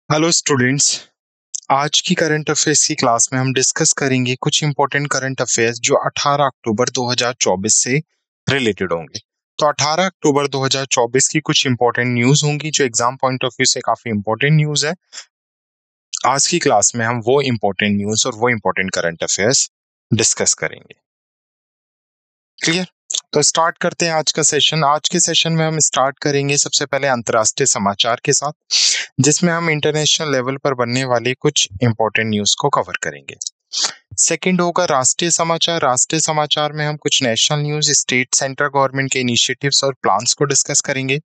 Hello students. आज की current affairs की क्लास में हम डिस्कस करेंगे कुछ इंपॉर्टेंट करंट अफेयर्स जो 18 अक्टूबर 2024 से रिलेटेड होंगे। तो 18 अक्टूबर 2024 की कुछ इंपॉर्टेंट न्यूज होंगी जो एग्जाम पॉइंट ऑफ व्यू से काफी इंपॉर्टेंट न्यूज है। आज की क्लास में हम वो इंपॉर्टेंट न्यूज और वो इंपॉर्टेंट करंट अफेयर्स डिस्कस करेंगे। क्लियर? तो स्टार्ट करते हैं आज का सेशन। आज के सेशन में हम स्टार्ट करेंगे सबसे पहले अंतर्राष्ट्रीय समाचार के साथ, जिसमें हम इंटरनेशनल लेवल पर बनने वाली कुछ इंपॉर्टेंट न्यूज को कवर करेंगे। सेकंड होगा राष्ट्रीय समाचार। राष्ट्रीय समाचार में हम कुछ national news, state, central government के इनिशिएटिव्स और प्लान्स को डिस्कस करेंगे।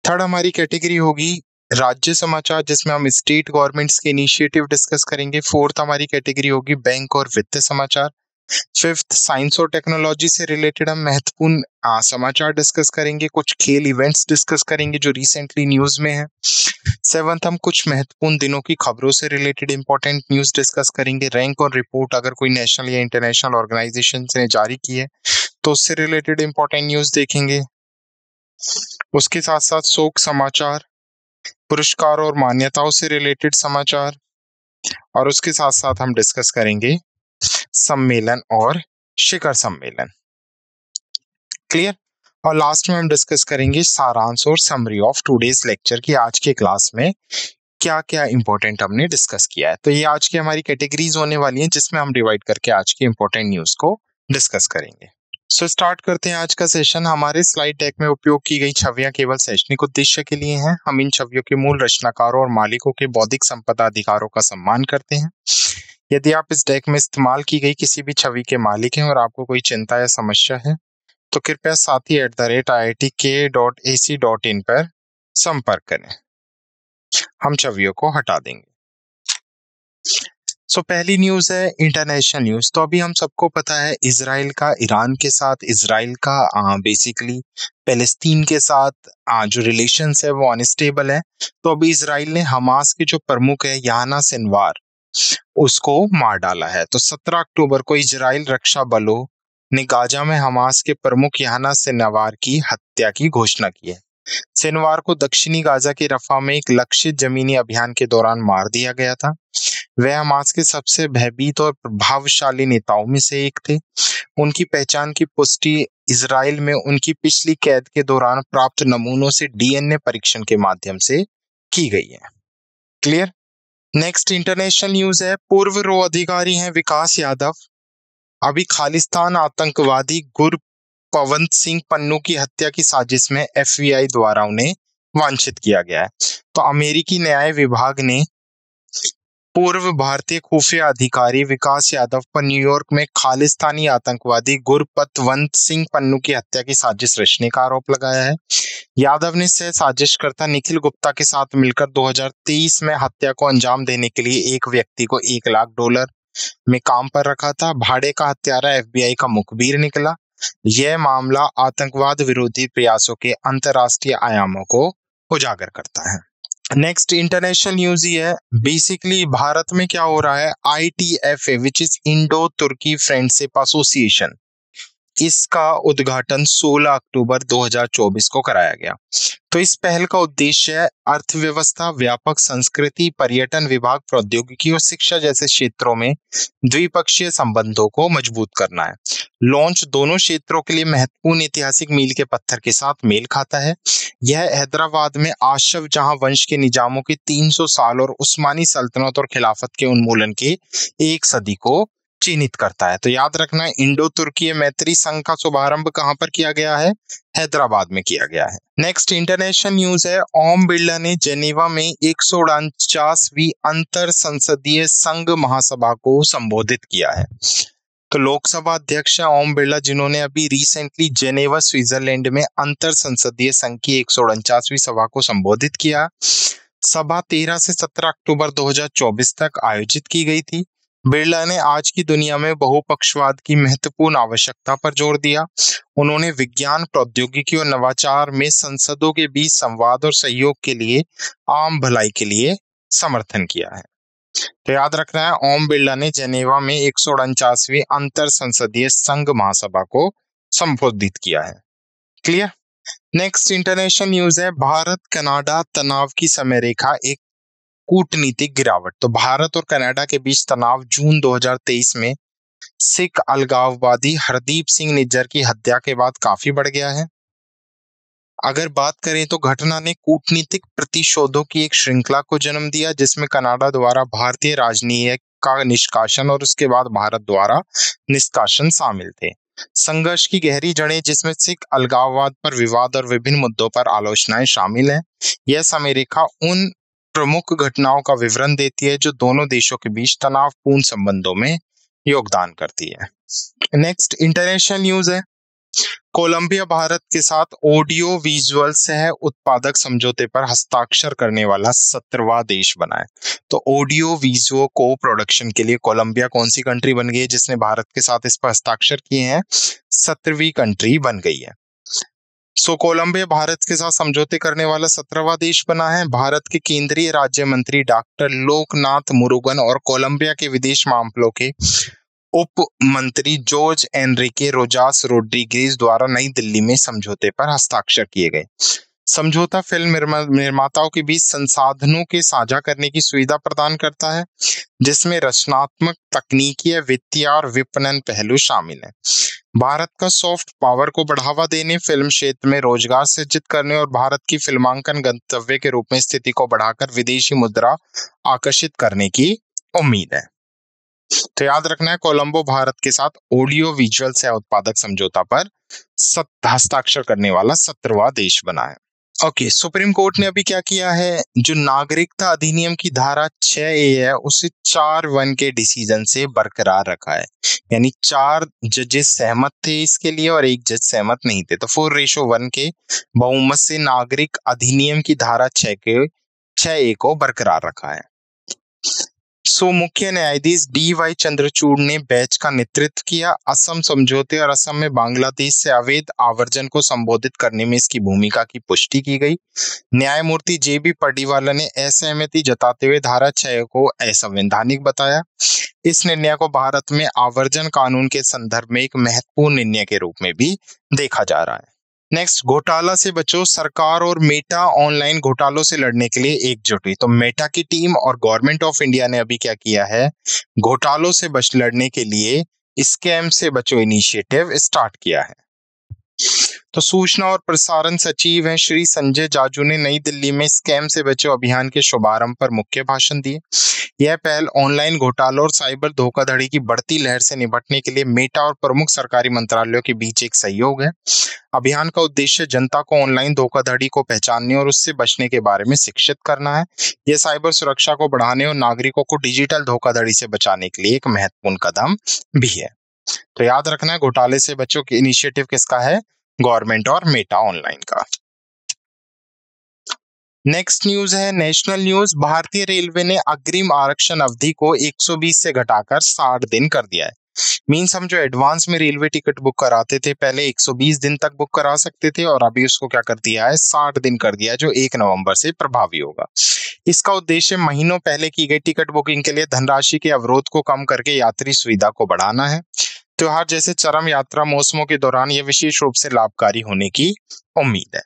थर्ड हमारी कैटेगरी होगी राज्य समाचार, जिसमें हम स्टेट गवर्नमेंट्स के इनिशिएटिव डिस्कस करेंगे। फोर्थ हमारी कैटेगरी होगी बैंक और वित्त समाचार। फिफ्थ साइंस और टेक्नोलॉजी से रिलेटेड हम महत्वपूर्ण समाचार डिस्कस करेंगे। कुछ खेल इवेंट्स डिस्कस करेंगे जो रिसेंटली न्यूज में है। सेवंथ हम कुछ महत्वपूर्ण दिनों की खबरों से रिलेटेड इंपॉर्टेंट न्यूज डिस्कस करेंगे। रैंक और रिपोर्ट अगर कोई नेशनल या इंटरनेशनल ऑर्गेनाइजेशन ने जारी की है तो उससे रिलेटेड इंपॉर्टेंट न्यूज देखेंगे। उसके साथ साथ शोक समाचार, पुरस्कार और मान्यताओं से रिलेटेड समाचार, और उसके साथ साथ हम डिस्कस करेंगे सम्मेलन और शिखर सम्मेलन। क्लियर? और लास्ट में हम डिस्कस करेंगे सारांश और समरी ऑफ टुडेज लेक्चर की आज के क्लास में क्या क्या इंपॉर्टेंट हमने डिस्कस किया है। तो ये आज की हमारी कैटेगरीज होने वाली हैं जिसमें हम डिवाइड करके आज की इंपॉर्टेंट न्यूज को डिस्कस करेंगे। सो स्टार्ट करते हैं आज का सेशन। हमारे स्लाइड डेक में उपयोग की गई छवियां केवल शैक्षणिक उद्देश्य के लिए हैं। हम इन छवियों के मूल रचनाकारों और मालिकों के बौद्धिक संपदा अधिकारों का सम्मान करते हैं। यदि आप इस डेक में इस्तेमाल की गई किसी भी छवि के मालिक हैं और आपको कोई चिंता या समस्या है तो कृपया sathi@iitk.ac.in पर संपर्क करें। हम छवियों को हटा देंगे। पहली न्यूज है इंटरनेशनल न्यूज। तो अभी हम सबको पता है इजराइल का ईरान के साथ, इजराइल का बेसिकली पैलेस्तीन के साथ जो रिलेशंस है वो अनस्टेबल है। तो अभी इजराइल ने हमास के जो प्रमुख है याना सिनवार उसको मार डाला है। तो 17 अक्टूबर को इजराइल रक्षा बलों ने गाजा में हमास के प्रमुख याना सिनवार की हत्या की घोषणा की है। सिनवार को दक्षिणी गाजा के रफा में एक लक्षित जमीनी अभियान के दौरान मार दिया गया था। वह हमास के सबसे भयभीत और प्रभावशाली नेताओं में से एक थे। उनकी पहचान की पुष्टि इजराइल में उनकी पिछली कैद के दौरान प्राप्त नमूनों से डीएनए परीक्षण के माध्यम से की गई है। क्लियर? नेक्स्ट इंटरनेशनल न्यूज है। पूर्व रो अधिकारी हैं विकास यादव अभी खालिस्तान आतंकवादी गुरपवंत सिंह पन्नू की हत्या की साजिश में एफबीआई द्वारा उन्हें वांछित किया गया है। तो अमेरिकी न्याय विभाग ने पूर्व भारतीय खुफिया अधिकारी विकास यादव पर न्यूयॉर्क में खालिस्तानी आतंकवादी गुरपतवंत सिंह पन्नू की हत्या की साजिश रचने का आरोप लगाया है। यादव ने सह साजिशकर्ता निखिल गुप्ता के साथ मिलकर 2023 में हत्या को अंजाम देने के लिए एक व्यक्ति को $1 लाख में काम पर रखा था। भाड़े का हत्यारा एफबीआई का मुखबिर निकला। यह मामला आतंकवाद विरोधी प्रयासों के अंतर्राष्ट्रीय आयामों को उजागर करता है। नेक्स्ट इंटरनेशनल न्यूज ही है। बेसिकली भारत में क्या हो रहा है, ITFA विच इज इंडो तुर्की फ्रेंडशिप एसोसिएशन, इसका उद्घाटन 16 अक्टूबर 2024 को कराया गया। तो इस पहल का उद्देश्य है अर्थव्यवस्था, व्यापक संस्कृति, पर्यटन विभाग, प्रौद्योगिकी और शिक्षा जैसे क्षेत्रों में द्विपक्षीय संबंधों को मजबूत करना है। लॉन्च दोनों क्षेत्रों के लिए महत्वपूर्ण ऐतिहासिक मील के पत्थर के साथ मेल खाता है। यह हैदराबाद में आशफ जहां वंश के निजामों के 300 साल और उस्मानी सल्तनत और खिलाफत के उन्मूलन के एक सदी को चिन्हित करता है। तो याद रखना, इंडो तुर्की मैत्री संघ का शुभारंभ कहां पर किया गया है? हैदराबाद में किया गया है। नेक्स्ट इंटरनेशनल न्यूज है। ओम बिरला ने जेनेवा में 149वीं अंतर संसदीय संघ महासभा को संबोधित किया है। तो लोकसभा अध्यक्ष है ओम बिरला, जिन्होंने अभी रिसेंटली जेनेवा स्विट्जरलैंड में अंतर संसदीय संघ की 149वीं सभा को संबोधित किया। सभा 13 से 17 अक्टूबर 2024 तक आयोजित की गई थी। बिरला ने आज की दुनिया में बहुपक्षवाद की महत्वपूर्ण आवश्यकता पर जोर दिया। उन्होंने विज्ञान, प्रौद्योगिकी और नवाचार में संसदों के बीच संवाद और सहयोग के लिए आम भलाई के लिए समर्थन किया है। तो याद रखना है, ओम बिरला ने जेनेवा में 149वीं अंतर संसदीय संघ महासभा को संबोधित किया है। क्लियर? नेक्स्ट इंटरनेशनल न्यूज है। भारत कनाडा तनाव की समय रेखा एक कूटनीतिक गिरावट। तो भारत और कनाडा के बीच तनाव जून 2023 में सिख अलगाववादी हरदीप सिंह निज्जर की हत्या के बाद काफी बढ़ गया है। अगर बात करें तो घटना ने कूटनीतिक प्रतिशोधों की एक श्रृंखला को जन्म दिया, जिसमें कनाडा द्वारा भारतीय राजनीतिक का निष्कासन और उसके बाद भारत द्वारा निष्कासन शामिल थे। संघर्ष की गहरी जड़ें, जिसमें सिख अलगाववाद पर विवाद और विभिन्न मुद्दों पर आलोचनाएं शामिल हैं। यह समरेखा उन प्रमुख घटनाओं का विवरण देती है जो दोनों देशों के बीच तनावपूर्ण संबंधों में योगदान करती है। नेक्स्ट इंटरनेशनल न्यूज है। कोलंबिया भारत के साथ ऑडियो विजुअल सह उत्पादक समझौते पर हस्ताक्षर करने वाला 17वां देश बना है। तो ऑडियो विजुअल को प्रोडक्शन के लिए कोलंबिया कौन सी कंट्री बन गई है जिसने भारत के साथ इस पर हस्ताक्षर किए हैं? 17वीं कंट्री बन गई है। कोलंबिया भारत के साथ समझौते करने वाला 17वां देश बना है। भारत के केंद्रीय राज्य मंत्री डॉक्टर लोकनाथ मुरुगन और कोलंबिया के विदेश मामलों के उप मंत्री जॉर्ज एनरिके रोजास रोड्रिगेज द्वारा नई दिल्ली में समझौते पर हस्ताक्षर किए गए। समझौता फिल्म निर्माताओं के बीच संसाधनों के साझा करने की सुविधा प्रदान करता है, जिसमें रचनात्मक, तकनीकी, वित्तीय और विपणन पहलू शामिल हैं। भारत का सॉफ्ट पावर को बढ़ावा देने, फिल्म क्षेत्र में रोजगार सृजित करने और भारत की फिल्मांकन गंतव्य के रूप में स्थिति को बढ़ाकर विदेशी मुद्रा आकर्षित करने की उम्मीद है। तो याद रखना है, कोलंबो भारत के साथ ऑडियो विजुअल सह उत्पादक समझौता पर हस्ताक्षर करने वाला 17वां देश बना है। ओके, सुप्रीम कोर्ट ने अभी क्या किया है, जो नागरिकता अधिनियम की धारा 6A है उसे 4-1 के डिसीजन से बरकरार रखा है। यानी 4 जजेस सहमत थे इसके लिए और 1 जज सहमत नहीं थे। तो 4:1 के बहुमत से नागरिक अधिनियम की धारा 6A को बरकरार रखा है। मुख्य न्यायाधीश DY चंद्रचूड़ ने बेंच का नेतृत्व किया। असम समझौते और असम में बांग्लादेश से अवैध आवर्जन को संबोधित करने में इसकी भूमिका की पुष्टि की गई। न्यायमूर्ति JB पडिवाला ने असहमति जताते हुए धारा 6 को असंवैधानिक बताया। इस निर्णय को भारत में आवर्जन कानून के संदर्भ में एक महत्वपूर्ण निर्णय के रूप में भी देखा जा रहा है। नेक्स्ट, घोटाला से बचो, सरकार और मेटा ऑनलाइन घोटालों से लड़ने के लिए एकजुट हुई। तो मेटा की टीम और गवर्नमेंट ऑफ इंडिया ने अभी क्या किया है, घोटालों से लड़ने के लिए स्कैम से बचो इनिशिएटिव स्टार्ट किया है। तो सूचना और प्रसारण सचिव हैं श्री संजय जाजू ने नई दिल्ली में स्कैम से बचो अभियान के शुभारंभ पर मुख्य भाषण दिए। यह पहल ऑनलाइन घोटालों और साइबर धोखाधड़ी की बढ़ती लहर से निपटने के लिए मेटा और प्रमुख सरकारी मंत्रालयों के बीच एक सहयोग है। अभियान का उद्देश्य जनता को ऑनलाइन धोखाधड़ी को पहचानने और उससे बचने के बारे में शिक्षित करना है। यह साइबर सुरक्षा को बढ़ाने और नागरिकों को डिजिटल धोखाधड़ी से बचाने के लिए एक महत्वपूर्ण कदम भी है। तो याद रखना है, घोटाले से बचो के इनिशिएटिव किसका है? गवर्नमेंट और मेटा ऑनलाइन का। नेक्स्ट न्यूज है नेशनल न्यूज। भारतीय रेलवे ने अग्रिम आरक्षण अवधि को 120 से घटाकर 60 दिन कर दिया है। मीन्स हम जो एडवांस में रेलवे टिकट बुक कराते थे पहले 120 दिन तक बुक करा सकते थे और अभी उसको क्या कर दिया है, 60 दिन कर दिया है, जो 1 नवंबर से प्रभावी होगा। इसका उद्देश्य महीनों पहले की गई टिकट बुकिंग के लिए धनराशि के अवरोध को कम करके यात्री सुविधा को बढ़ाना है। त्योहार जैसे चरम यात्रा मौसमों के दौरान यह विशेष रूप से लाभकारी होने की उम्मीद है।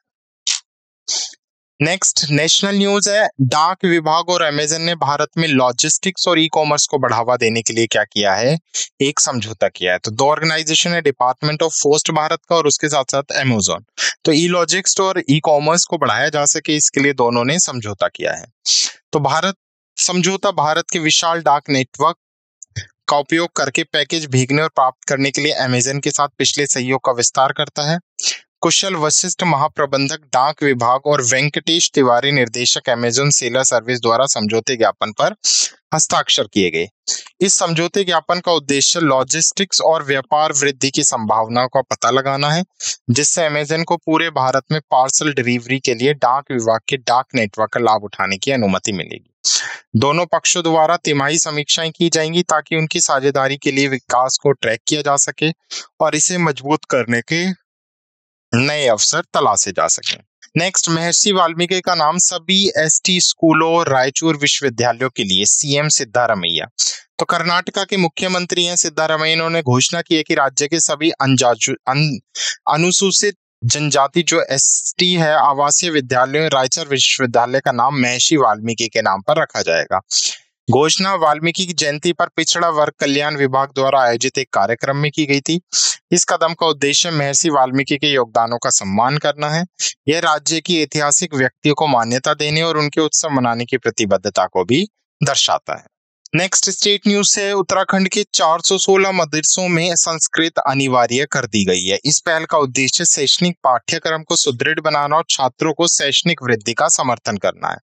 नेक्स्ट नेशनल न्यूज है। डाक विभाग और अमेजन ने भारत में लॉजिस्टिक्स और ई कॉमर्स को बढ़ावा देने के लिए क्या किया है, एक समझौता किया है। तो 2 ऑर्गेनाइजेशन है, डिपार्टमेंट ऑफ पोस्ट भारत का और उसके साथ साथ अमेजन। तो ई लॉजिस्टिक्स और ई कॉमर्स को बढ़ाया जा सके इसके लिए दोनों ने समझौता किया है। तो समझौता भारत के विशाल डाक नेटवर्क का उपयोग करके पैकेज भेजने और प्राप्त करने के लिए अमेजन के साथ पिछले सहयोग का विस्तार करता है। कुशल वशिष्ठ महाप्रबंधक डाक विभाग और वेंकटेश तिवारी निर्देशक अमेजन सेलर सर्विस द्वारा समझौते ज्ञापन पर हस्ताक्षर किए गए। इस समझौते ज्ञापन का उद्देश्य लॉजिस्टिक्स और व्यापार वृद्धि की संभावनाओं का पता लगाना है, जिससे अमेजन को पूरे भारत में पार्सल डिलीवरी के लिए डाक विभाग के डाक नेटवर्क का लाभ उठाने की अनुमति मिलेगी। दोनों पक्षों द्वारा तिमाही समीक्षाएं की जाएंगी ताकि उनकी साझेदारी के लिए विकास को ट्रैक किया जा सके और इसे मजबूत करने के नए अवसर तलाशे जा सकें। नेक्स्ट, महर्षि वाल्मीकि का नाम सभी एसटी स्कूलों और रायचूर विश्वविद्यालयों के लिए सीएम सिद्धारमैया। तो कर्नाटका के मुख्यमंत्री हैं सिद्धारमैया। इन्होंने घोषणा की है कि राज्य के सभी अनुसूचित जनजाति जो एसटी है आवासीय विद्यालयों रायचूर विश्वविद्यालय का नाम महर्षि वाल्मीकि के नाम पर रखा जाएगा। घोषणा वाल्मीकि की जयंती पर पिछड़ा वर्ग कल्याण विभाग द्वारा आयोजित एक कार्यक्रम में की गई थी। इस कदम का उद्देश्य महर्षि वाल्मीकि के योगदानों का सम्मान करना है। यह राज्य की ऐतिहासिक व्यक्तियों को मान्यता देने और उनके उत्सव मनाने की प्रतिबद्धता को भी दर्शाता है। नेक्स्ट स्टेट न्यूज है, उत्तराखंड के 416 मदरसों में संस्कृत अनिवार्य कर दी गई है। इस पहल का उद्देश्य शैक्षणिक पाठ्यक्रम को सुदृढ़ बनाना और छात्रों को शैक्षणिक वृद्धि का समर्थन करना है।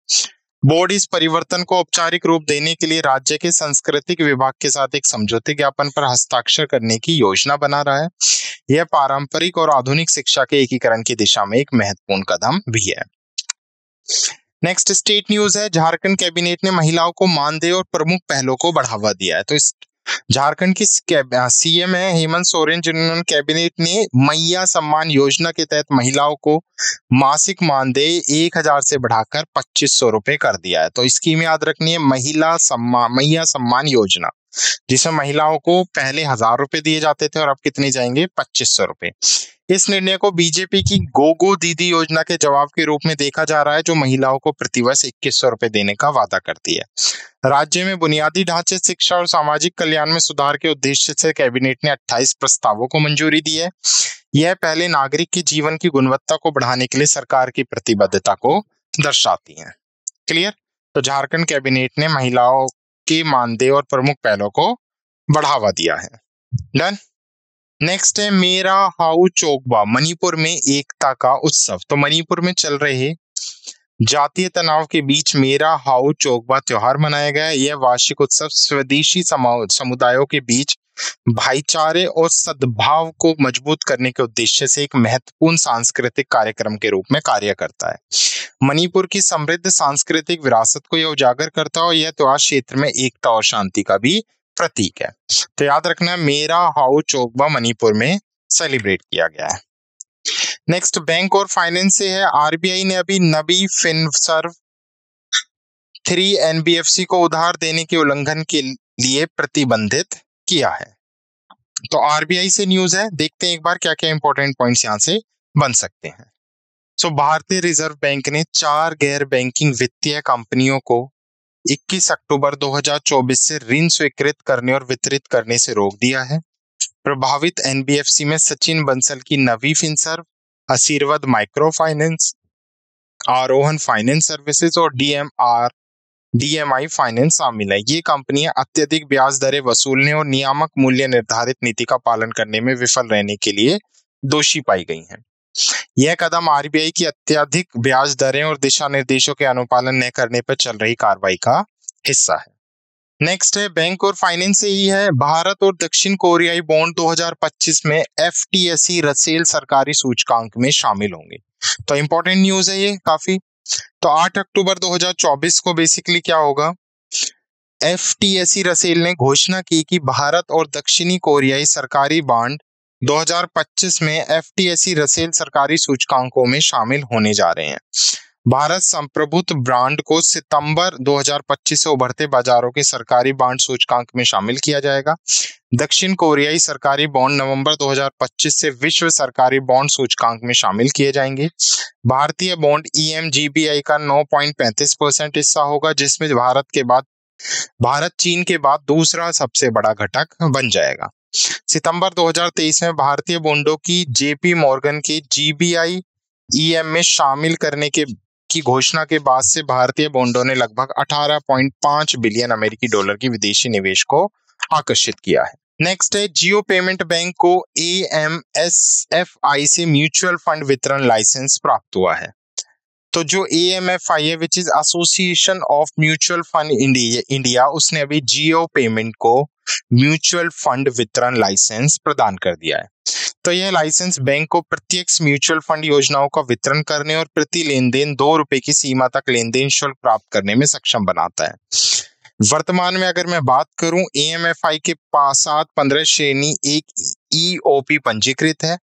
बोर्ड इस परिवर्तन को औपचारिक रूप देने के लिए राज्य के सांस्कृतिक विभाग के साथ एक समझौते ज्ञापन पर हस्ताक्षर करने की योजना बना रहा है। यह पारंपरिक और आधुनिक शिक्षा के एकीकरण की दिशा में एक महत्वपूर्ण कदम भी है। नेक्स्ट स्टेट न्यूज है, झारखंड कैबिनेट ने महिलाओं को मानदेय और प्रमुख पहलों को बढ़ावा दिया है। तो इस झारखंड की सीएम है हेमंत सोरेन, जिन्होंने कैबिनेट ने मैया सम्मान योजना के तहत महिलाओं को मासिक मानदेय 1000 से बढ़ाकर 2500 रुपए कर दिया है। तो स्कीम याद रखनी है, मैया सम्मान योजना, जिसमें महिलाओं को पहले 1000 रुपए दिए जाते थे और अब कितने जाएंगे, 2500 रुपए। इस निर्णय को बीजेपी की गोगो दीदी योजना के जवाब के रूप में देखा जा रहा है, जो महिलाओं को प्रतिवर्ष 2100 रुपए देने का वादा करती है। राज्य में बुनियादी ढांचे, शिक्षा और सामाजिक कल्याण में सुधार के उद्देश्य से कैबिनेट ने 28 प्रस्तावों को मंजूरी दी है। यह पहले नागरिक के जीवन की गुणवत्ता को बढ़ाने के लिए सरकार की प्रतिबद्धता को दर्शाती है। क्लियर? तो झारखंड कैबिनेट ने महिलाओं के मानदेय और प्रमुख पहलों को बढ़ावा दिया है। डन। नेक्स्ट है मेरा हाउ चोकबा, मणिपुर में एकता का उत्सव। तो मणिपुर में चल रहे जातीय तनाव के बीच मेरा हाउ चोकबा त्योहार मनाया गया। यह वार्षिक उत्सव स्वदेशी समुदायों के बीच भाईचारे और सद्भाव को मजबूत करने के उद्देश्य से एक महत्वपूर्ण सांस्कृतिक कार्यक्रम के रूप में कार्य करता है। मणिपुर की समृद्ध सांस्कृतिक विरासत को यह उजागर करता है और यह त्योहार क्षेत्र में एकता और शांति का भी प्रतीक है। तो याद रखना, मेरा हाउ चोकबा मणिपुर में सेलिब्रेट किया गया है। नेक्स्ट बैंक और फाइनेंस से है, आरबीआई ने अभी नबी फिनसर्व 3 एनबीएफसी को उधार देने के उल्लंघन के लिए प्रतिबंधित किया है। तो आरबीआई से न्यूज है, देखते हैं एक बार क्या क्या इंपॉर्टेंट पॉइंट्स यहां से बन सकते हैं। सो भारतीय रिजर्व बैंक ने 4 गैर बैंकिंग वित्तीय कंपनियों को 21 अक्टूबर 2024 से ऋण स्वीकृत करने और वितरित करने से रोक दिया है। प्रभावित एनबीएफसी में सचिन बंसल की नवी फिनसर्व, आशीर्वाद माइक्रो फाइनेंस, आरोहन फाइनेंस सर्विसेज और डीएमआई फाइनेंस शामिल है। ये कंपनियां अत्यधिक ब्याज दरें वसूलने और नियामक मूल्य निर्धारित नीति का पालन करने में विफल रहने के लिए दोषी पाई गई हैं। यह कदम आरबीआई की अत्यधिक ब्याज दरें और दिशा निर्देशों के अनुपालन न करने पर चल रही कार्रवाई का हिस्सा है। नेक्स्ट है बैंक और फाइनेंस से ही है, भारत और दक्षिण कोरियाई बॉन्ड 2025 में एफटीएसी रसेल सरकारी सूचकांक में शामिल होंगे। तो इंपॉर्टेंट न्यूज है ये काफी। तो 8 अक्टूबर 2024 को बेसिकली क्या होगा, एफटीएसी रसेल ने घोषणा की कि भारत और दक्षिणी कोरियाई सरकारी बॉन्ड 2025 में एफटीएसी रसेल सरकारी सूचकांकों में शामिल होने जा रहे हैं। भारत संप्रभुत्व ब्रांड को सितंबर 2025 से उभरते बाजारों के सरकारी बॉन्ड सूचकांक में शामिल किया जाएगा। दक्षिण कोरियाई सरकारी बॉन्ड नवंबर 2025 से विश्व सरकारी बॉन्ड सूचकांक में शामिल किए जाएंगे। भारतीय बॉन्ड ईएमजीबीआई का 9.35% हिस्सा होगा, जिसमें भारत चीन के बाद दूसरा सबसे बड़ा घटक बन जाएगा। सितंबर 2023 में भारतीय बॉन्डों की जेपी मॉर्गन के जीबीआई ईएम में शामिल करने की घोषणा के बाद से भारतीय बॉन्डों ने लगभग 18.5 बिलियन अमेरिकी डॉलर की विदेशी निवेश को आकर्षित किया है। नेक्स्ट है, जियो पेमेंट बैंक को एएमएसएफआई से म्यूचुअल फंड वितरण लाइसेंस प्राप्त हुआ है। तो जो एएमएफआई है, which is association of mutual fund India, उसने अभी जियो पेमेंट को म्यूचुअल फंड वितरण लाइसेंस प्रदान कर दिया है। तो यह लाइसेंस बैंक को प्रत्यक्ष म्यूचुअल फंड योजनाओं का वितरण करने और प्रति लेन देन 2 रुपए की सीमा तक लेन देन शुल्क प्राप्त करने में सक्षम बनाता है। वर्तमान में अगर मैं बात करूं, एएमएफआई के पास 15 श्रेणी एक ईओपी पंजीकृत है।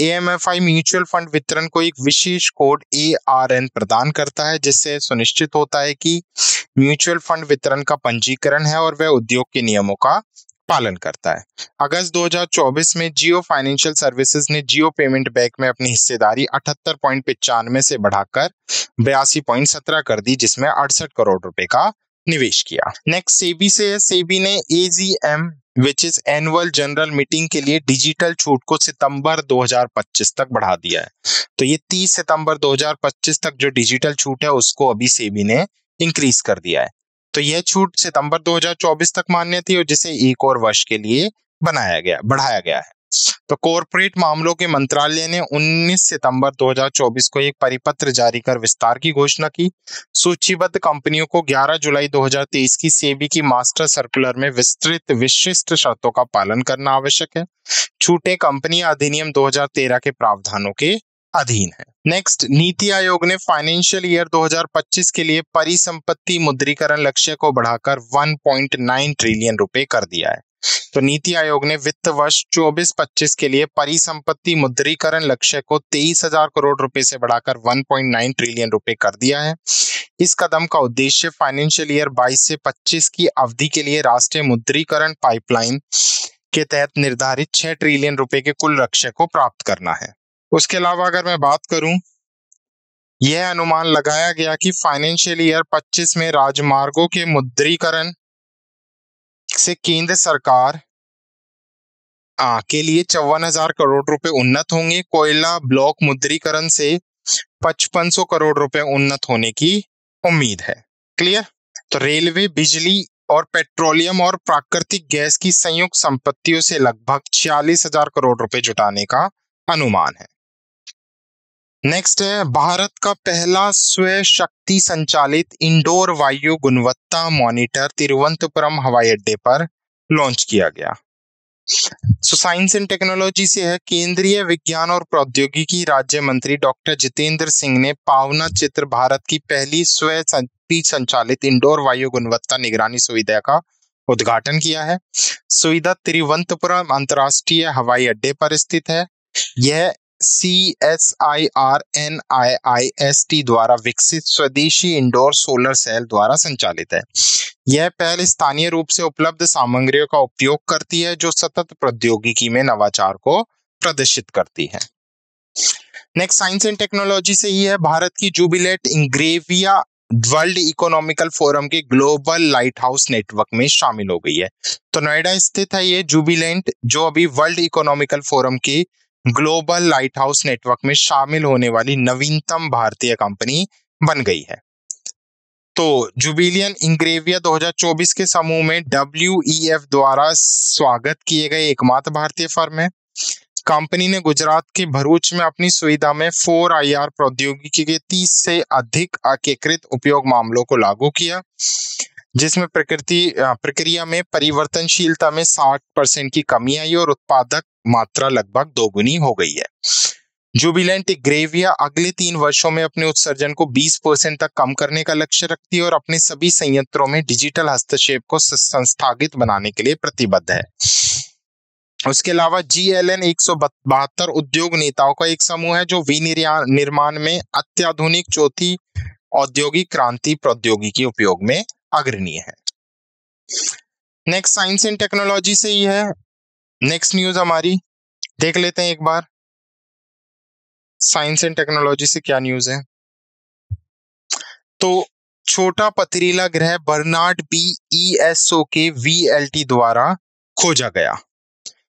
एएमएफआई म्यूचुअल फंड वितरण को एक विशेष कोड ARN प्रदान करता है, जिससे सुनिश्चित होता है कि म्यूचुअल फंड वितरण का पंजीकरण है और वह उद्योग के नियमों का पालन करता है। अगस्त 2024 में जियो फाइनेंशियल सर्विसेज ने जियो पेमेंट बैंक में अपनी हिस्सेदारी 78.95 से बढ़ाकर 82.17 कर दी, जिसमें 68 करोड़ रुपए का निवेश किया। नेक्स्ट सेबी से है। सेबी ने AGM which is annual general meeting के लिए डिजिटल छूट को सितंबर 2025 तक बढ़ा दिया है। तो ये 30 सितंबर 2025 तक जो डिजिटल छूट है उसको अभी सेबी ने इंक्रीज कर दिया है। तो यह छूट सितंबर 2024 तक मान्य थी और जिसे एक और वर्ष के लिए बढ़ाया गया है। तो कॉर्पोरेट मामलों के मंत्रालय ने 19 सितंबर 2024 को एक परिपत्र जारी कर विस्तार की घोषणा की। सूचीबद्ध कंपनियों को 11 जुलाई 2023 की सेबी की मास्टर सर्कुलर में विस्तृत विशिष्ट शर्तों का पालन करना आवश्यक है। छूटें कंपनी अधिनियम 2013 के प्रावधानों के अधीन है। नेक्स्ट, नीति आयोग ने फाइनेंशियल ईयर 2025 के लिए परिसंपत्ति मुद्रीकरण लक्ष्य को बढ़ाकर 1.9 ट्रिलियन रुपए कर दिया है। तो नीति आयोग ने वित्त वर्ष 24-25 के लिए परिसंपत्ति मुद्रीकरण लक्ष्य को 23,000 करोड़ रुपए से बढ़ाकर 1.9 ट्रिलियन रुपए कर दिया है। इस कदम का उद्देश्य फाइनेंशियल ईयर 22 से 25 की अवधि के लिए राष्ट्रीय मुद्रीकरण पाइपलाइन के तहत निर्धारित 6 ट्रिलियन रुपए के कुल लक्ष्य को प्राप्त करना है। उसके अलावा अगर मैं बात करूं, यह अनुमान लगाया गया कि फाइनेंशियल ईयर 25 में राजमार्गों के मुद्रीकरण से केंद्र सरकार के लिए 54,000 करोड़ रुपए उन्नत होंगे। कोयला ब्लॉक मुद्रीकरण से 5500 करोड़ रुपए उन्नत होने की उम्मीद है। क्लियर? तो रेलवे, बिजली और पेट्रोलियम और प्राकृतिक गैस की संयुक्त संपत्तियों से लगभग 46,000 करोड़ रुपए जुटाने का अनुमान है। नेक्स्ट है, भारत का पहला स्वयं शक्ति संचालित इंडोर वायु गुणवत्ता मॉनिटर तिरुवनंतपुरम हवाई अड्डे पर लॉन्च किया गया। साइंस एंड टेक्नोलॉजी से है। केंद्रीय विज्ञान और प्रौद्योगिकी राज्य मंत्री डॉक्टर जितेंद्र सिंह ने पावना चित्र भारत की पहली स्वयं शक्ति संचालित इंडोर वायु गुणवत्ता निगरानी सुविधा का उद्घाटन किया है। सुविधा तिरुवनंतपुरम अंतर्राष्ट्रीय हवाई अड्डे पर स्थित है। यह CSIR-NIIST द्वारा विकसित स्वदेशी इंडोर सोलर सेल द्वारा संचालित है। यह पहल स्थानीय रूप से उपलब्ध सामग्रियों का उपयोग करती है जो सतत प्रौद्योगिकी में नवाचार को प्रदर्शित करती है। नेक्स्ट, साइंस एंड टेक्नोलॉजी से ही है। भारत की Jubilant Ingrevia world economical forum के ग्लोबल लाइट हाउस नेटवर्क में शामिल हो गई है। तो नोएडा स्थित है ये जुबिलेंट, जो अभी वर्ल्ड इकोनॉमिकल फोरम की ग्लोबल लाइट हाउस नेटवर्क में शामिल होने वाली नवीनतम भारतीय कंपनी बन गई है। तो जुबिलियन इंग्रेविया 2024 के समूह में WEF द्वारा स्वागत किए गए एकमात्र भारतीय फर्म है। कंपनी ने गुजरात के भरूच में अपनी सुविधा में 4IR प्रौद्योगिकी के 30 से अधिक एकीकृत उपयोग मामलों को लागू किया, जिसमें प्रक्रिया में परिवर्तनशीलता में 60% की कमी आई और उत्पादक मात्रा लगभग दोगुनी हो गई है। जुबिलेंट इंग्रेविया अगले 3 वर्षों में अपने उत्सर्जन को 20% तक कम करने का लक्ष्य रखती है और अपने सभी संयंत्रों में डिजिटल हस्तक्षेप को संस्थागित बनाने के लिए प्रतिबद्ध है। उसके अलावा GLN 172 उद्योग नेताओं का एक समूह है जो विनिर्माण में अत्याधुनिक चौथी औद्योगिक क्रांति प्रौद्योगिकी उपयोग में अग्रणी है। नेक्स्ट, साइंस एंड टेक्नोलॉजी से ही है। नेक्स्ट न्यूज हमारी देख लेते हैं एक बार। साइंस एंड टेक्नोलॉजी से क्या न्यूज है? तो छोटा पथरीला ग्रह बर्नार्ड बी ESO के VLT द्वारा खोजा गया।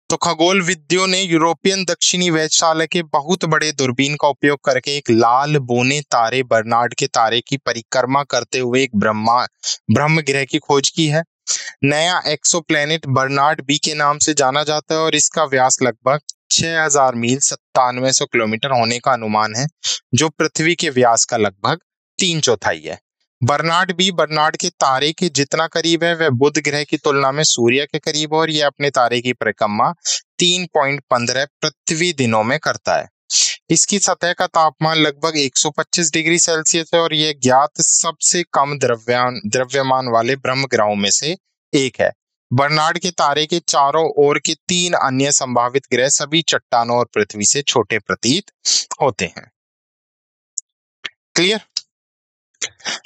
तो खगोलविदों ने यूरोपियन दक्षिणी वेधशाला के बहुत बड़े दूरबीन का उपयोग करके एक लाल बौने तारे बर्नार्ड के तारे की परिक्रमा करते हुए एक ब्रह्म ग्रह की खोज की है। नया एक्सोप्लैनेट बर्नार्ड बी के नाम से जाना जाता है और इसका व्यास लगभग 6,000 मील 9700 किलोमीटर होने का अनुमान है, जो पृथ्वी के व्यास का लगभग 3/4 है। बर्नार्ड बी बर्नार्ड के तारे के जितना करीब है वह बुध ग्रह की तुलना में सूर्य के करीब है और यह अपने तारे की परिक्रमा 3.15 पृथ्वी दिनों में करता है। इसकी सतह का तापमान लगभग 125 डिग्री सेल्सियस है और यह ज्ञात सबसे कम द्रव्यमान वाले ब्रह्म ग्रहों में से एक है। बर्नार्ड के तारे के चारों ओर के 3 अन्य संभावित ग्रह सभी चट्टानों और पृथ्वी से छोटे प्रतीत होते हैं। क्लियर?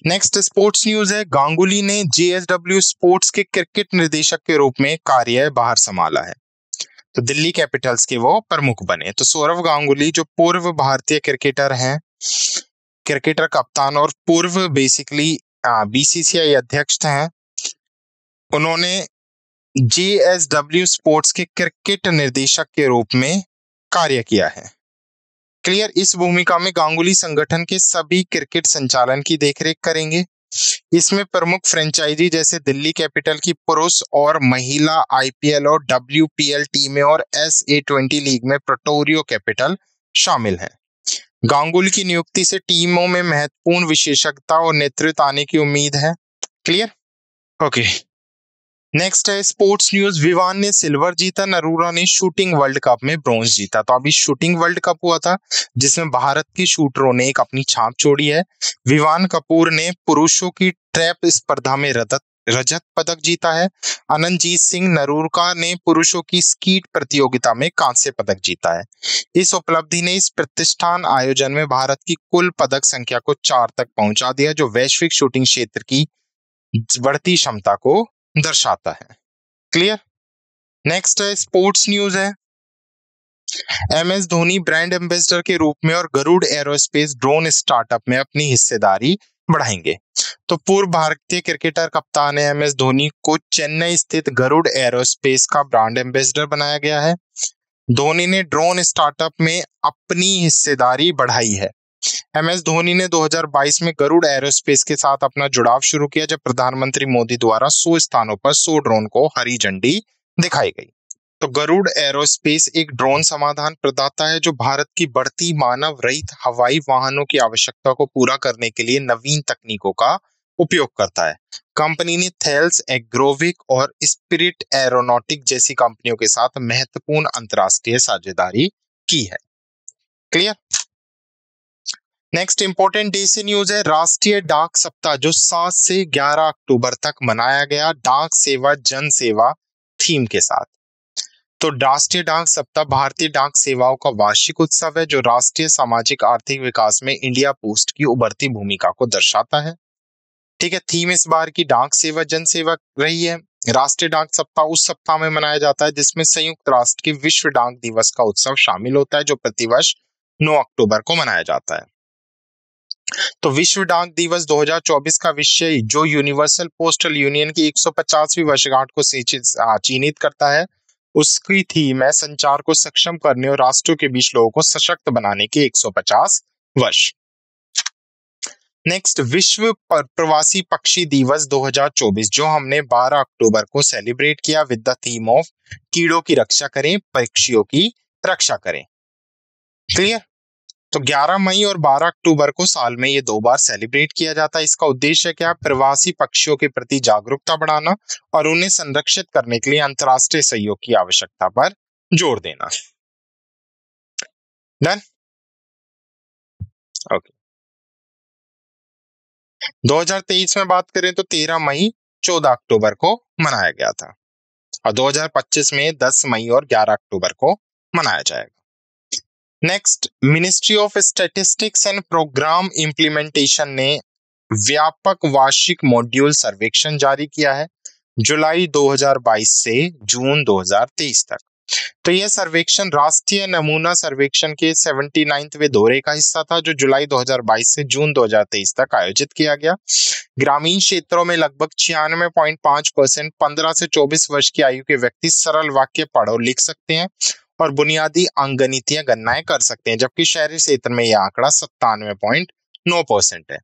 नेक्स्ट स्पोर्ट्स न्यूज है, गांगुली ने जेएसडब्ल्यू स्पोर्ट्स के क्रिकेट निर्देशक के रूप में कार्यभार संभाला है। तो दिल्ली कैपिटल्स के वो प्रमुख बने। तो सौरव गांगुली जो पूर्व भारतीय क्रिकेटर हैं, क्रिकेटर कप्तान और पूर्व बेसिकली बीसीसीआई अध्यक्ष हैं, उन्होंने जेएसडब्ल्यू स्पोर्ट्स के क्रिकेट निर्देशक के रूप में कार्य किया है। क्लियर। इस भूमिका में गांगुली संगठन के सभी क्रिकेट संचालन की देखरेख करेंगे। इसमें प्रमुख फ्रेंचाइजी जैसे दिल्ली कैपिटल की पुरुष और महिला आईपीएल और डब्ल्यूपीएल टीमें और SA20 लीग में प्रोटोरियो कैपिटल शामिल है। गांगुली की नियुक्ति से टीमों में महत्वपूर्ण विशेषज्ञता और नेतृत्व आने की उम्मीद है। क्लियर। ओके। नेक्स्ट है स्पोर्ट्स न्यूज, विवान ने सिल्वर जीता, नरूरा ने शूटिंग वर्ल्ड कप में ब्रॉन्ज जीता। तो अभी शूटिंग वर्ल्ड कप हुआ था जिसमें भारत के शूटरों ने एक अपनी छाप छोड़ी है। विवान कपूर ने पुरुषों की ट्रैप स्पर्धा में रजत पदक जीता है। अनंतजीत सिंह नरूरका ने पुरुषों की स्कीट प्रतियोगिता में कांस्य पदक जीता है। इस उपलब्धि ने इस प्रतिष्ठान आयोजन में भारत की कुल पदक संख्या को 4 तक पहुंचा दिया, जो वैश्विक शूटिंग क्षेत्र की बढ़ती क्षमता को दर्शाता है। क्लियर। नेक्स्ट है स्पोर्ट्स न्यूज है, MS धोनी ब्रांड एम्बेसडर के रूप में और गरुड़ एरोस्पेस ड्रोन स्टार्टअप में अपनी हिस्सेदारी बढ़ाएंगे। तो पूर्व भारतीय क्रिकेटर कप्तान MS धोनी को चेन्नई स्थित गरुड़ एरोस्पेस का ब्रांड एम्बेसडर बनाया गया है। धोनी ने ड्रोन स्टार्टअप में अपनी हिस्सेदारी बढ़ाई है। MS धोनी ने 2022 में गरुड़ एरोस्पेस के साथ अपना जुड़ाव शुरू किया, जब प्रधानमंत्री मोदी द्वारा 100 स्थानों पर 100 ड्रोन को हरी झंडी दिखाई गई। तो गरुड़ एरोस्पेस एक ड्रोन समाधान प्रदाता है जो भारत की बढ़ती मानव रहित हवाई वाहनों की आवश्यकता को पूरा करने के लिए नवीन तकनीकों का उपयोग करता है। कंपनी ने थेल्स, एग्रोविक और स्पिरिट एरोनॉटिक जैसी कंपनियों के साथ महत्वपूर्ण अंतरराष्ट्रीय साझेदारी की है। क्लियर। नेक्स्ट इंपॉर्टेंट डे से न्यूज है, राष्ट्रीय डाक सप्ताह जो 7 से 11 अक्टूबर तक मनाया गया, डाक सेवा जन सेवा थीम के साथ। तो राष्ट्रीय डाक सप्ताह भारतीय डाक सेवाओं का वार्षिक उत्सव है जो राष्ट्रीय सामाजिक आर्थिक विकास में इंडिया पोस्ट की उभरती भूमिका को दर्शाता है। ठीक है। थीम इस बार की डाक सेवा जन सेवा रही है। राष्ट्रीय डाक सप्ताह उस सप्ताह में मनाया जाता है जिसमें संयुक्त राष्ट्र के विश्व डाक दिवस का उत्सव शामिल होता है, जो प्रतिवर्ष 9 अक्टूबर को मनाया जाता है। तो विश्व डाक दिवस 2024 का विषय जो यूनिवर्सल पोस्टल यूनियन की 150वीं वर्षगांठ को चिन्हित करता है, उसकी थीम है संचार को सक्षम करने और राष्ट्रों के बीच लोगों को सशक्त बनाने के 150 वर्ष। नेक्स्ट विश्व प्रवासी पक्षी दिवस 2024 जो हमने 12 अक्टूबर को सेलिब्रेट किया विद द थीम ऑफ कीड़ों की रक्षा करें, पक्षियों की रक्षा करें। क्लियर। तो 11 मई और 12 अक्टूबर को साल में ये 2 बार सेलिब्रेट किया जाता है। इसका उद्देश्य क्या है? प्रवासी पक्षियों के प्रति जागरूकता बढ़ाना और उन्हें संरक्षित करने के लिए अंतर्राष्ट्रीय सहयोग की आवश्यकता पर जोर देना। डन। ओके। 2023 में बात करें तो 13 मई 14 अक्टूबर को मनाया गया था और 2025 में 10 मई और 11 अक्टूबर को मनाया जाएगा। Next ministry of statistics and programme implementation ने व्यापक वार्षिक मॉड्यूल सर्वेक्षण जारी किया है जुलाई 2022 से जून 2023 तक। तो यह सर्वेक्षण राष्ट्रीय नमूना सर्वेक्षण के 79वें दौरे का हिस्सा था जो जुलाई 2022 से जून 2023 तक आयोजित किया गया। ग्रामीण क्षेत्रों में लगभग 96.5% 15 से 24 वर्ष की आयु के व्यक्ति सरल वाक्य पढ़ और लिख सकते हैं और बुनियादी अंकगणितीय गणनाएं कर सकते हैं, जबकि शहरी क्षेत्र में यह आंकड़ा 97.9% है।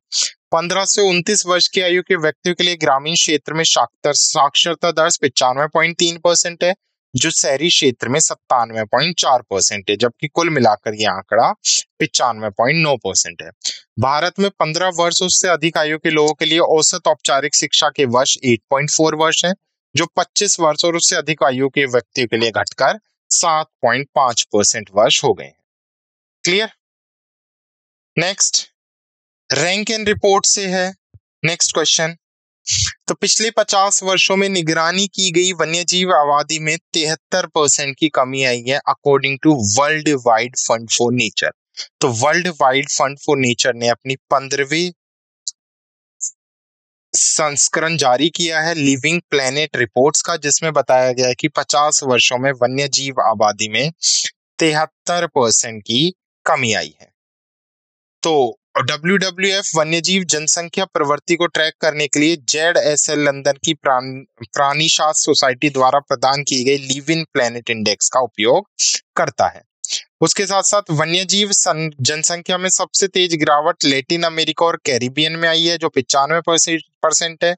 15 से 29 वर्ष की आयु के व्यक्तियों के लिए ग्रामीण क्षेत्र में साक्षरता दर 95.3% है जो शहरी क्षेत्र में 97.4% है, जबकि कुल मिलाकर यह आंकड़ा 95.9% है। भारत में 15 वर्ष उससे अधिक आयु के लोगों के लिए औसत औपचारिक शिक्षा के वर्ष 8.4 वर्ष है, जो 25 वर्ष और उससे अधिक आयु के व्यक्तियों के लिए घटकर 7.5% वर्ष हो गए हैं। Clear. Next rank and report से है नेक्स्ट क्वेश्चन। तो पिछले 50 वर्षों में निगरानी की गई वन्यजीव आबादी में 73% की कमी आई है according to world wide fund for nature. तो world wide fund for nature ने अपनी 15वीं संस्करण जारी किया है लिविंग प्लेनेट रिपोर्ट्स का, जिसमें बताया गया है कि 50 वर्षों में वन्य जीव आबादी में 73% की कमी आई है। तो WWF वन्यजीव जनसंख्या प्रवृत्ति को ट्रैक करने के लिए ZSL लंदन की प्राणीशास्त्र सोसाइटी द्वारा प्रदान की गई लिव इन प्लेनेट इंडेक्स का उपयोग करता है। उसके साथ साथ वन्यजीव जनसंख्या में सबसे तेज गिरावट लैटिन अमेरिका और कैरिबियन में आई है, जो 95% है।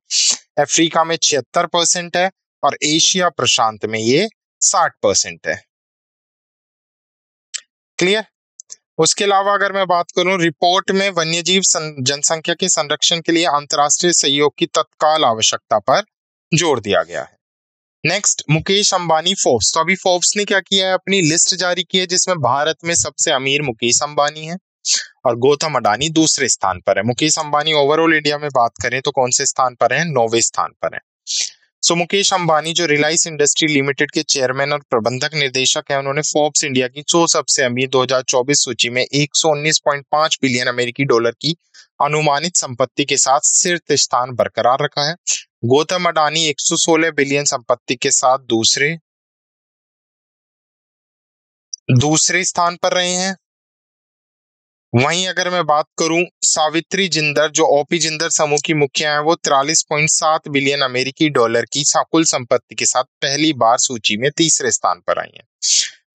अफ्रीका में 76% है और एशिया प्रशांत में ये 60% है। क्लियर। उसके अलावा अगर मैं बात करूं, रिपोर्ट में वन्यजीव जनसंख्या के संरक्षण के लिए अंतर्राष्ट्रीय सहयोग की तत्काल आवश्यकता पर जोर दिया गया है। Next, Mukesh Ambani Forbes. तो अभी फोर्ब्स ने क्या किया है, अपनी लिस्ट जारी की है, जिसमें भारत में सबसे अमीर मुकेश अंबानी है और गौतम अडानी दूसरे स्थान पर है। मुकेश अंबानी ओवरऑल इंडिया में बात करें तो कौन से स्थान पर है, 9वें स्थान पर है। सो मुकेश अंबानी जो रिलायंस इंडस्ट्री लिमिटेड के चेयरमैन और प्रबंधक निर्देशक हैं, उन्होंने फोर्ब्स इंडिया की 100 सबसे अमीर 2024 सूची में 119.5 बिलियन अमेरिकी डॉलर की अनुमानित संपत्ति के साथ शीर्ष स्थान बरकरार रखा है। गौतम अडानी 116 बिलियन संपत्ति के साथ दूसरे स्थान पर रहे हैं। वहीं अगर मैं बात करूं, सावित्री जिंदल जो ओपी जिंदल समूह की मुखिया है, वो 43.7 बिलियन अमेरिकी डॉलर की कुल संपत्ति के साथ पहली बार सूची में तीसरे स्थान पर आई है।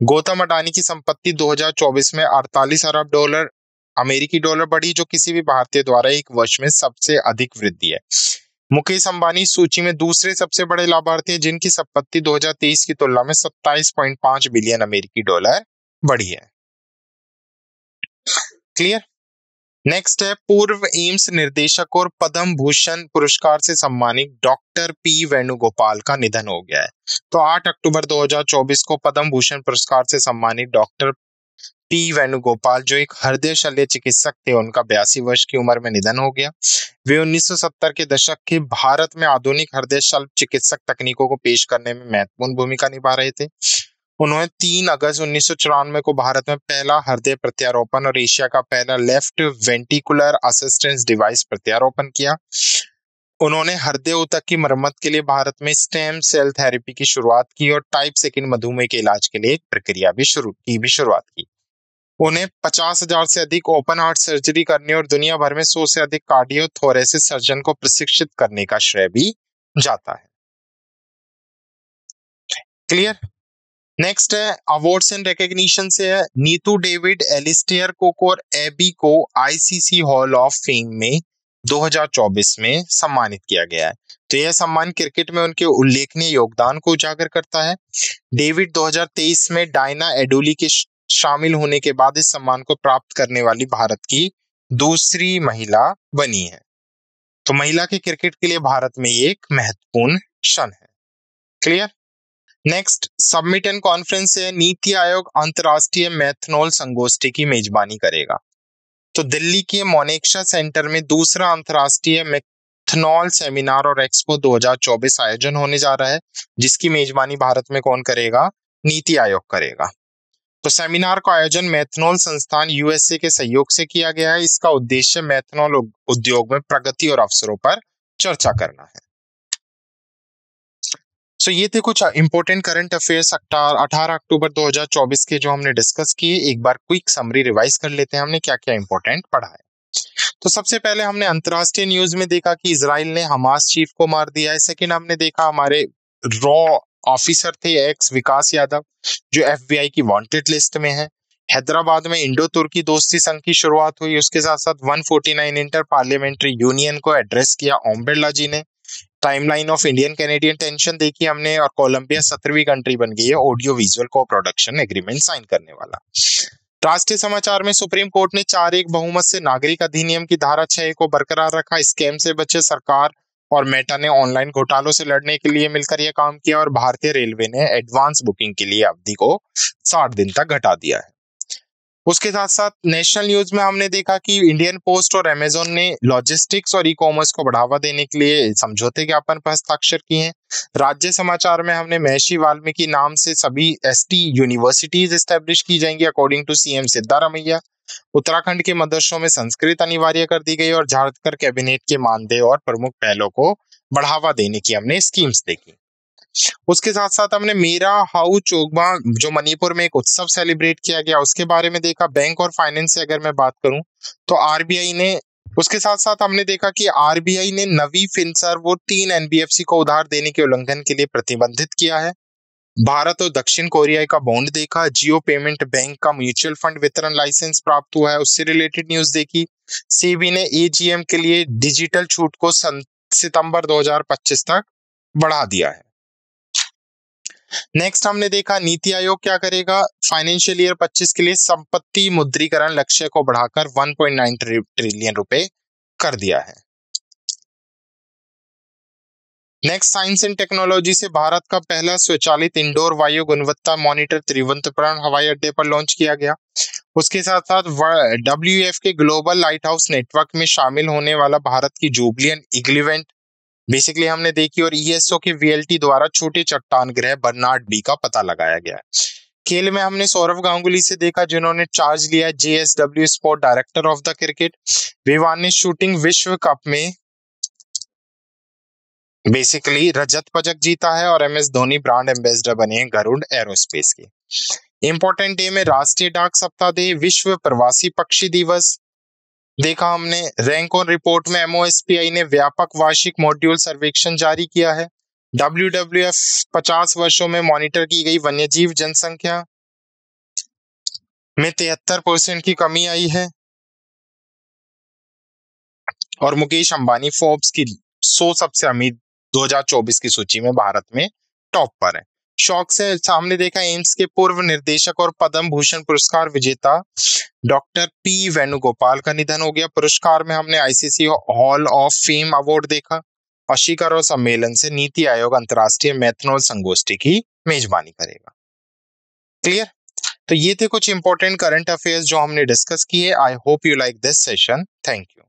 गौतम अडानी की संपत्ति 2024 में 48 अरब डॉलर अमेरिकी डॉलर बढ़ी, जो किसी भी भारतीय द्वारा एक वर्ष में सबसे अधिक वृद्धि है। मुकेश अंबानी सूची में दूसरे सबसे बड़े लाभार्थी हैं, जिनकी संपत्ति 2023 की तुलना में 27.5 बिलियन अमेरिकी डॉलर बढ़ी है। क्लियर। नेक्स्ट है, पूर्व एम्स निदेशक और पद्म भूषण पुरस्कार से सम्मानित डॉक्टर पी वेणुगोपाल का निधन हो गया है। तो 8 अक्टूबर 2024 को पद्म भूषण पुरस्कार से सम्मानित डॉक्टर पी वेणुगोपाल जो एक हृदय शल्य चिकित्सक थे, उनका 82 वर्ष की उम्र में निधन हो गया। वे 1970 के दशक के भारत में आधुनिक हृदय शल्य चिकित्सक तकनीकों को पेश करने में महत्वपूर्ण भूमिका निभा रहे थे। उन्होंने 3 अगस्त 1994 को भारत में पहला हृदय प्रत्यारोपण और एशिया का पहला लेफ्ट वेंटिकुलर असिस्टेंस डिवाइस प्रत्यारोपण किया। उन्होंने हृदय ऊतक की मरम्मत के लिए भारत में स्टेम सेल थेरेपी की शुरुआत की और टाइप 2 मधुमेह के इलाज के लिए एक प्रक्रिया भी शुरुआत की। उन्हें 50,000 से अधिक ओपन हार्ट सर्जरी करने और दुनिया भर में 100 से अधिक कार्डियोथोरेसिस सर्जन को प्रशिक्षित करने का श्रेय भी जाता है। क्लियर। नेक्स्ट है, अवार्ड्स एंड रिकॉग्निशन से है, नीतू डेविड, एलिस्टेयर कुक और एबी को आईसीसी हॉल ऑफ फेम में 2024 में सम्मानित किया गया है। तो यह सम्मान क्रिकेट में उनके उल्लेखनीय योगदान को उजागर करता है। डेविड 2023 में डायना एडोली के शामिल होने के बाद इस सम्मान को प्राप्त करने वाली भारत की दूसरी महिला बनी है। तो महिला के क्रिकेट के लिए भारत में ये एक महत्वपूर्ण क्षण है। Clear. Next, summit and conference है, नीति आयोग अंतरराष्ट्रीय मेथनॉल संगोष्ठी की मेजबानी करेगा। तो दिल्ली के मोनेक्शा सेंटर में दूसरा अंतरराष्ट्रीय मेथनॉल सेमिनार और एक्सपो 2024 आयोजन होने जा रहा है, जिसकी मेजबानी भारत में कौन करेगा, नीति आयोग करेगा। तो सेमिनार का आयोजन मेथनॉल संस्थान यूएसए के सहयोग से किया गया है। इसका उद्देश्य मेथनॉल उद्योग में प्रगति और अवसरों पर चर्चा करना है। सो ये थे कुछ इंपॉर्टेंट करंट अफेयर्स 18 अक्टूबर 2024 के जो हमने डिस्कस किए। एक बार क्विक समरी रिवाइज कर लेते हैं, हमने क्या क्या इंपॉर्टेंट पढ़ा है। तो सबसे पहले हमने अंतरराष्ट्रीय न्यूज में देखा कि इजराइल ने हमास चीफ को मार दिया है। सेकंड हमने देखा हमारे रॉ ऑफिसर थे एक्स विकास यादव, जो एफबीआई की वांटेड लिस्ट में है। हैदराबाद में इंडो तुर्की दोस्ती संघ की शुरुआत हुई। उसके साथ साथ 149 इंटर पार्लियामेंट्री यूनियन को एड्रेस किया ओम बिरला जी ने। Timeline of Indian Canadian tension देखी हमने, और कोलंबिया 17वीं कंट्री बन गई है ऑडियो विजुअल को प्रोडक्शन एग्रीमेंट साइन करने वाला। राष्ट्रीय समाचार में सुप्रीम कोर्ट ने 4-1 बहुमत से नागरिक अधिनियम की धारा 6 को बरकरार रखा। स्कैम से बचे सरकार और मेटा ने ऑनलाइन घोटालों से लड़ने के लिए मिलकर यह काम किया, और भारतीय रेलवे ने एडवांस बुकिंग के लिए अवधि को 60 दिन तक घटा दिया है। उसके साथ साथ नेशनल न्यूज में हमने देखा कि इंडियन पोस्ट और अमेजोन ने लॉजिस्टिक्स और ई कॉमर्स को बढ़ावा देने के लिए समझौते ज्ञापन पर हस्ताक्षर किए हैं। राज्य समाचार में हमने महर्षि वाल्मीकि नाम से सभी एसटी यूनिवर्सिटीज एस्टेब्लिश की जाएंगी according to CM Siddaramaiah. Uttarakhand के मदरसों में संस्कृत अनिवार्य कर दी गई और झारखंड कैबिनेट के मानदेय और प्रमुख पहलों को बढ़ावा देने की हमने स्कीम्स देखी। उसके साथ साथ हमने मेरा हाउ चोकबा जो मणिपुर में एक उत्सव सेलिब्रेट किया गया उसके बारे में देखा। बैंक और फाइनेंस से अगर मैं बात करूं तो आरबीआई ने, उसके साथ साथ हमने देखा कि आरबीआई ने नवी फिनसर्व वो 3 एनबीएफसी को उधार देने के उल्लंघन के लिए प्रतिबंधित किया है। भारत और दक्षिण कोरिया का बॉन्ड देखा। जियो पेमेंट बैंक का म्यूचुअल फंड वितरण लाइसेंस प्राप्त हुआ है, उससे रिलेटेड न्यूज देखी। सेबी ने एजीएम के लिए डिजिटल छूट को सितंबर 2025 तक बढ़ा दिया है। नेक्स्ट हमने देखा नीति आयोग क्या करेगा, फाइनेंशियल ईयर 25 के लिए संपत्ति मुद्रीकरण लक्ष्य को बढ़ाकर 1.9 ट्रिलियन रुपए कर दिया है। नेक्स्ट साइंस एंड टेक्नोलॉजी से भारत का पहला स्वचालित इंडोर वायु गुणवत्ता मॉनिटर तिरुवनंतपुरम हवाई अड्डे पर लॉन्च किया गया। उसके साथ साथ WEF के ग्लोबल लाइट हाउस नेटवर्क में शामिल होने वाला भारत की जुबलियन ईगल इवेंट बेसिकली हमने देखी और ईएसओ के वीएलटी द्वारा छोटे चट्टान ग्रह बर्नार्ड बी का पता लगाया गया है। खेल में हमने सौरव गांगुली से देखा जिन्होंने चार्ज लिया JSW sport director of the cricket. Vivaan ने शूटिंग विश्व कप में बेसिकली रजत पदक जीता है और एमएस धोनी ब्रांड एम्बेसडर बने हैं गरुड़ एरोस्पेस के। इंपॉर्टेंट डे में राष्ट्रीय डाक सप्ताह डे, विश्व प्रवासी पक्षी दिवस देखा हमने। रैंक ऑन रिपोर्ट में एमओएसपीआई ने व्यापक वार्षिक मॉड्यूल सर्वेक्षण जारी किया है। WWF 50 वर्षों में मॉनिटर की गई वन्यजीव जनसंख्या में 73% की कमी आई है और मुकेश अंबानी फोर्ब्स की 100 सबसे अमीर 2024 की सूची में भारत में टॉप पर है। शौक से सामने देखा एम्स के पूर्व निर्देशक और पद्म भूषण पुरस्कार विजेता डॉक्टर पी वेणुगोपाल का निधन हो गया। पुरस्कार में हमने ICC hall of fame award देखा। और शिखर सम्मेलन से नीति आयोग अंतर्राष्ट्रीय मैथनॉल संगोष्ठी की मेजबानी करेगा। क्लियर? तो ये थे कुछ इंपॉर्टेंट करंट अफेयर्स जो हमने डिस्कस किए। I hope you like this session. Thank you.